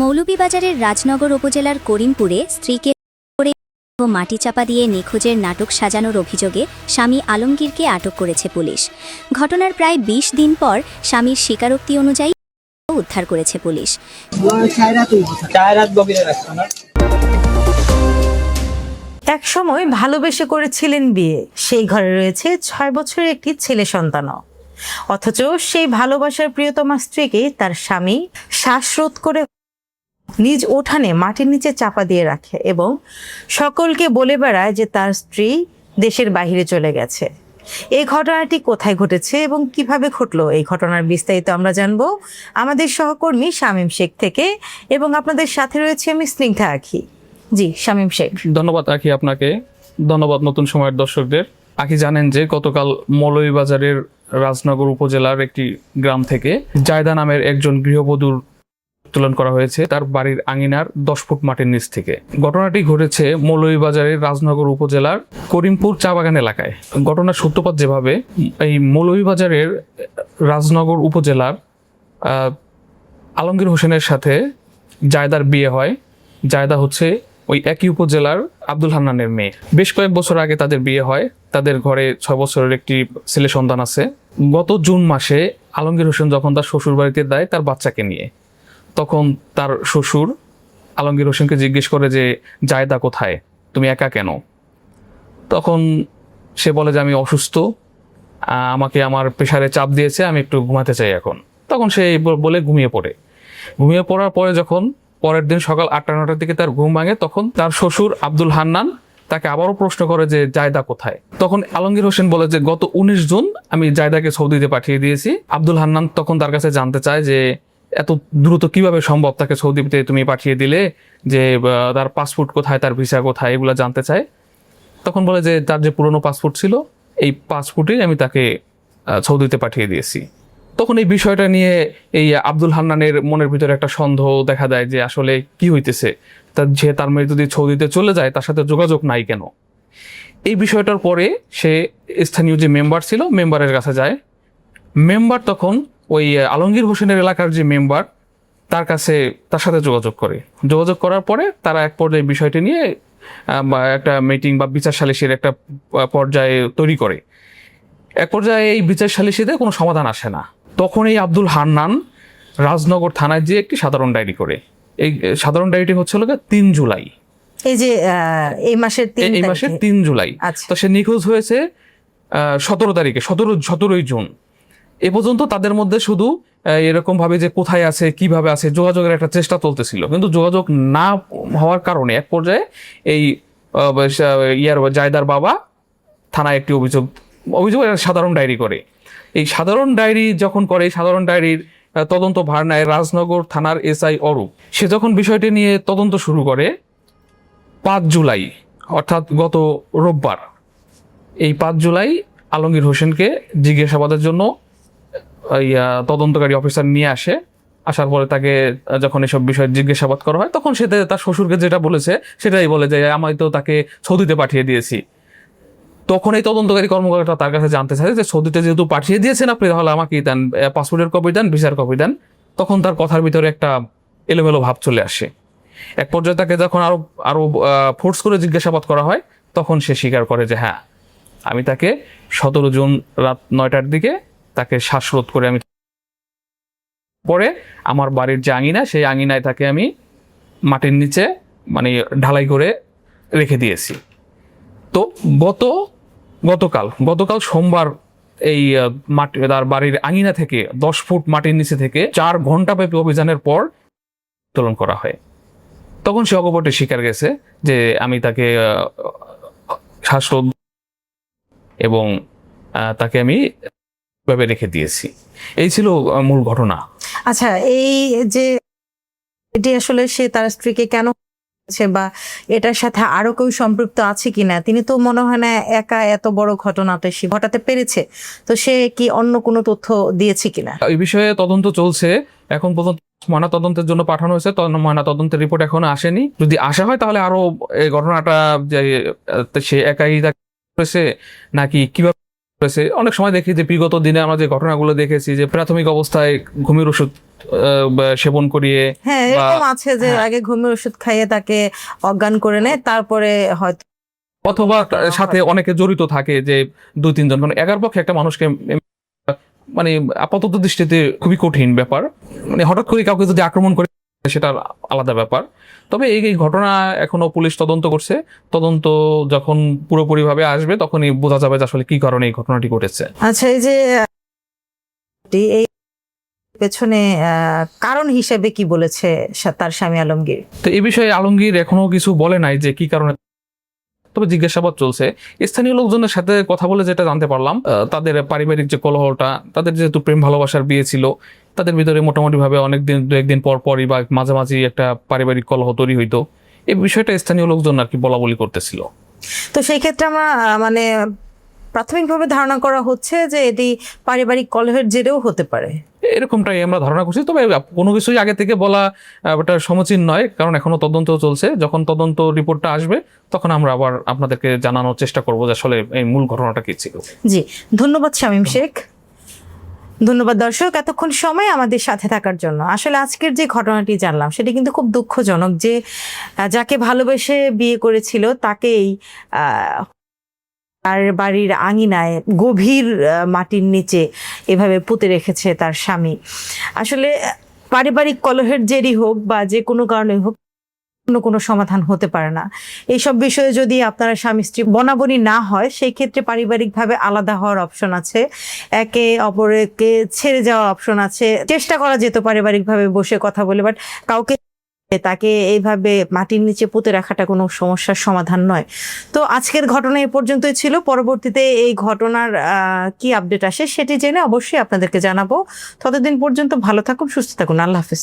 মৌলভীবাজারের রাজনগর উপজেলার করিমপুরে স্ত্রীকে মাটি চাপা দিয়ে নিখোঁজের নাটক সাজানোর অভিযোগে স্বামী আলমগীরকে আটক করেছে পুলিশ। ঘটনার প্রায় ২০ দিন পর স্বামীর স্বীকারোক্তি অনুযায়ী উদ্ধার করেছে পুলিশ। এক সময় ভালোবেসে করেছিলেন বিয়ে, সেই ঘরে রয়েছে ৬ বছরের একটি ছেলে সন্তানও। অথচ সেই ভালোবাসার প্রিয়তমা স্ত্রীকে তার স্বামী শ্বাসরোধ করে নিজ উঠানে মাটির নিচে চাপা দিয়ে রাখে এবং সকলকে বলে বেড়ায় যে তার স্ত্রী দেশের বাইরে চলে গেছে। এই ঘটনাটি কোথায় ঘটেছে এবং কিভাবে ঘটলো, এই ঘটনার বিস্তারিত আমরা জানবো আমাদের সহকর্মী শামীম শেখ থেকে, এবং আপনাদের সাথে রয়েছে আমি স্নিগ্ধা আখি। জি শামীম শেখ। ধন্যবাদ আখি আপনাকে, ধন্যবাদ নতুন সময়ের দর্শকদের। আখি জানেন যে গতকাল মৌলভীবাজারের রাজনগর উপজেলার একটি গ্রাম থেকে জায়দা নামের একজন গৃহবধূর উত্তোলন করা হয়েছে তার বাড়ির আঙিনার 10 ফুট মাটির নিচ থেকে। ঘটনাটি ঘটেছে মৌলভীবাজারের রাজনগর উপজেলার করিমপুর চা বাগান এলাকায়। ঘটনার সূত্রপাত যেভাবে, এই মৌলভীবাজারের রাজনগর উপজেলার আলমগীর হোসেনের সাথে জায়দার বিয়ে হয়। জায়দা হচ্ছে ওই একই উপজেলার আব্দুল হান্নানের মেয়ে। বেশ কয়েক বছর আগে তাদের বিয়ে হয়, তাদের ঘরে 6 বছরের একটি ছেলে সন্তান আছে। গত জুন মাসে আলমগীর হোসেন যখন তার শ্বশুর বাড়িতে দেয় তার বাচ্চাকে নিয়ে, তখন তার শ্বশুর আলমগীর হোসেনকে জিজ্ঞেস করে যে জায়দা কোথায়, তুমি একা কেন? তখন সে বলে যে আমি অসুস্থ, আমাকে আমার প্রেশারে চাপ দিয়েছে, আমি একটু ঘুমাতে চাই এখন। তখন সে বলে ঘুমিয়ে পড়ে। ঘুমিয়ে পড়ার পরে যখন পরের দিন সকাল 8টা-9টার দিকে তার ঘুম ভাঙে, তখন তার শ্বশুর আব্দুল হান্নান তাকে আবারও প্রশ্ন করে যে জায়দা কোথায়। তখন আলমগীর হোসেন বলে যে গত 19 জুন আমি জায়দাকে সৌদিতে পাঠিয়ে দিয়েছি। আব্দুল হান্নান তখন তার কাছে জানতে চায় যে এত দ্রুত কিভাবে সম্ভব তাকে সৌদিতে তুমি পাঠিয়ে দিলে, যে তার পাসপোর্ট কোথায়, তার ভিসা কোথায়, এগুলো জানতে চায়। তখন বলে যে তার যে পুরনো পাসপোর্ট ছিল, এই পাসপোর্টেই আমি তাকে সৌদিতে পাঠিয়ে দিয়েছি। তখন এই বিষয়টা নিয়ে এই আব্দুল হান্নানের মনের ভিতরে একটা সন্দেহ দেখা দেয় যে আসলে কি হইতেছে, তার মেয়ে যদি সৌদিতে চলে যায় তার সাথে যোগাযোগ নাই কেন। এই বিষয়টার পরে সে স্থানীয় যে মেম্বার ছিল, মেম্বারের কাছে যায়। মেম্বার তখন ওই আলমগীর হোসেনের এলাকার যে মেম্বার, তার সাথে যোগাযোগ করে। যোগাযোগ করার পরে তারা এক পর্যায়ে বিষয়টি নিয়ে একটা মিটিং বা বিচার সালিসির একটা পর্যায়ে তৈরি করে। এক পর্যায়ে এই বিচার সালিসিতে কোনো সমাধান আসে না। তখন এই আব্দুল হান্নান রাজনগর থানায় যে একটি সাধারণ ডায়েরি করে। এই সাধারণ ডায়েরিটি হচ্ছিল 3 জুলাই, এই যে এই মাসের 3 জুলাই। তো সে নিখোঁজ হয়েছে 17 তারিখে, 17ই জুন। এ পর্যন্ত তাদের মধ্যে শুধু এরকম ভাবে যে কোথায় আছে, কিভাবে আছে, যোগাযোগের একটা চেষ্টা চলতেছিল। কিন্তু যোগাযোগ না হওয়ার কারণে এক পর্যায়ে এই জায়দার বাবা থানায় একটি অভিযোগ সাধারণ ডায়েরি করে। এই সাধারণ ডায়েরি যখন করে, সাধারণ ডায়েরির তদন্ত ভার নেয় রাজনগর থানার এসআই অরূপ। সে যখন বিষয়টি নিয়ে তদন্ত শুরু করে 5 জুলাই, অর্থাৎ গত রোববার, এই 5 জুলাই আলমগীর হোসেনকে জিজ্ঞাসাবাদের জন্য তদন্তকারী অফিসার নিয়ে আসে। আসার পরে তাকে যখন এসব বিষয়ে জিজ্ঞাসাবাদ করা হয়, তখন সে তার শ্বশুরকে যেটা বলেছে সেটাই বলে যে আমি তো তাকে সৌদিতে পাঠিয়ে দিয়েছি। তখন এই তদন্তকারী কর্মকর্তা তার কাছে জানতে চায় যে সৌদিতে যেহেতু পাঠিয়ে দিয়েছেন আপনি, তাহলে আমাকে দেন, পাসপোর্টের কপি দেন, ভিসার কপি দেন। তখন তার কথার ভিতরে একটা এলোমেলো ভাব চলে আসে। এক পর্যায়ে তাকে যখন আরো ফোর্স করে জিজ্ঞাসাবাদ করা হয়, তখন সে স্বীকার করে যে হ্যাঁ, আমি তাকে 17 জুন রাত 9টার দিকে তাকে শ্বাসরোধ করে আমি পরে আমার বাড়ির যে আঙিনা, সেই আঙিনায় তাকে আমি মাটির নিচে মানে ঢালাই করে রেখে দিয়েছি। তো গতকাল সোমবার এই তার বাড়ির আঙিনা থেকে 10 ফুট মাটির নিচে থেকে 4 ঘন্টা ব্যাপী অভিযানের পর উত্তোলন করা হয়। তখন সে অকপটে স্বীকার গেছে যে আমি তাকে শ্বাসরোধ এবং তাকে আমি ভাবে রেখে দিয়েছি। এই ছিল মূল ঘটনা। আচ্ছা, এই যে এটি আসলে সে তার স্ত্রীকে কেন বা এটার সাথে আরো কেউ সম্পৃক্ত আছে কিনা, তিনি তো মনে হয় না একা এত বড় ঘটনাটা সে ঘটাতে পেরেছে, তো সে কি অন্য কোনো তথ্য দিয়েছে কিনা এই বিষয়ে তদন্ত চলছে। এখন পর্যন্ত ময়না তদন্তের জন্য পাঠানো হয়েছে, ময়না তদন্তের রিপোর্ট এখনো আসেনি। যদি আসা হয় তাহলে আরো এই ঘটনাটা যে সে একাই করেছে নাকি কিভাবে হয়েছে। অনেক সময় দেখি যে বিগত দিনে আমরা যে ঘটনাগুলো দেখেছি যে প্রাথমিক অবস্থায় ঘুমের ওষুধ সেবন করিয়ে হ্যাঁ, বা এরকম আছে যে আগে ঘুমের ওষুধ খাইয়ে তাকে অজ্ঞান করে নেয়, তারপরে হয়তো অথবা তার সাথে অনেকে জড়িত থাকে যে 2-3 জন, কারণ একার পক্ষে একটা মানুষকে মানে আপাতত দৃষ্টিতে খুবই কঠিন ব্যাপার, মানে হঠাৎ করে কাউকে যদি আক্রমণ করে সেটা আলাদা ব্যাপার। তবে এই ঘটনা এখনো পুলিশ তদন্ত করছে, তদন্ত যখন পুরোপুরিভাবে আসবে তখনই বোঝা যাবে যে আসলে কি কারণে এই ঘটনাটি ঘটেছে। আচ্ছা, এই যে এই পেছনে কারণ হিসেবে কি বলেছে তার স্বামী আলমগীর? তো এই বিষয়ে আলমগীর এখনো কিছু বলে নাই যে কি কারণে, তবে জিজ্ঞাসাবাদ চলছে। স্থানীয় লোকজনের সাথে কথা বলে যেটা জানতে পারলাম, তাদের পারিবারিক যে কলহটা, তাদের যেহেতু প্রেম ভালোবাসার বিয়ে ছিল, তাদের ভিতরে মোটামুটি ভাবে অনেকদিন 2-1 দিন পর পরই বা মাঝামাঝি একটা পারিবারিক কলহ তৈরি হইতো। এই বিষয়টা স্থানীয় লোকজন আর কি বলা বলি করতেছিল। তো সেই ক্ষেত্রে আমরা মানে প্রাথমিকভাবে ধারণা করা হচ্ছে যে এটি পারিবারিক কলহের জেরেও হতে পারে, এরকমটাই আমরা ধারণা করছি। তবে কোনো কিছুই আগে থেকে বলা ওটা সমীচীন নয়, কারণ এখনো তদন্ত চলছে। যখন তদন্ত রিপোর্টটা আসবে তখন আমরা আবার আপনাদেরকে জানানোর চেষ্টা করবো যে আসলে এই মূল ঘটনাটা কি ছিল। জি, ধন্যবাদ শামীম শেখ। ধন্যবাদ দর্শক এতক্ষণ সময় আমাদের সাথে থাকার জন্য। আসলে আজকের যে ঘটনাটি জানলাম সেটি কিন্তু খুব দুঃখজনক যে যাকে ভালোবেসে বিয়ে করেছিল তাকেই তার বাড়ির আঙিনায় গভীর মাটির নিচে এভাবে পুঁতে রেখেছে তার স্বামী। আসলে পারিবারিক কলহের জেরই হোক বা যে কোনো কারণে হোক, কোনো সমাধান হতে পারে না। এইসব বিষয়ে যদি আপনারা স্বামী স্ত্রী বনাবনি না হয়, সেই ক্ষেত্রে পারিবারিকভাবে আলাদা হওয়ার অপশন আছে, একে অপরকে ছেড়ে যাওয়ার অপশন আছে, চেষ্টা করা যেত পারিবারিকভাবে বসে কথা বলে, বাট কাউকে তাকে এইভাবে মাটির নিচে পুঁতে রাখাটা কোনো সমস্যার সমাধান নয়। তো আজকের ঘটনা এ পর্যন্তই ছিল। পরবর্তীতে এই ঘটনার কি আপডেট আসে সেটি জেনে অবশ্যই আপনাদেরকে জানাবো। ততদিন পর্যন্ত ভালো থাকুন, সুস্থ থাকুন। আল্লাহ হাফেজ।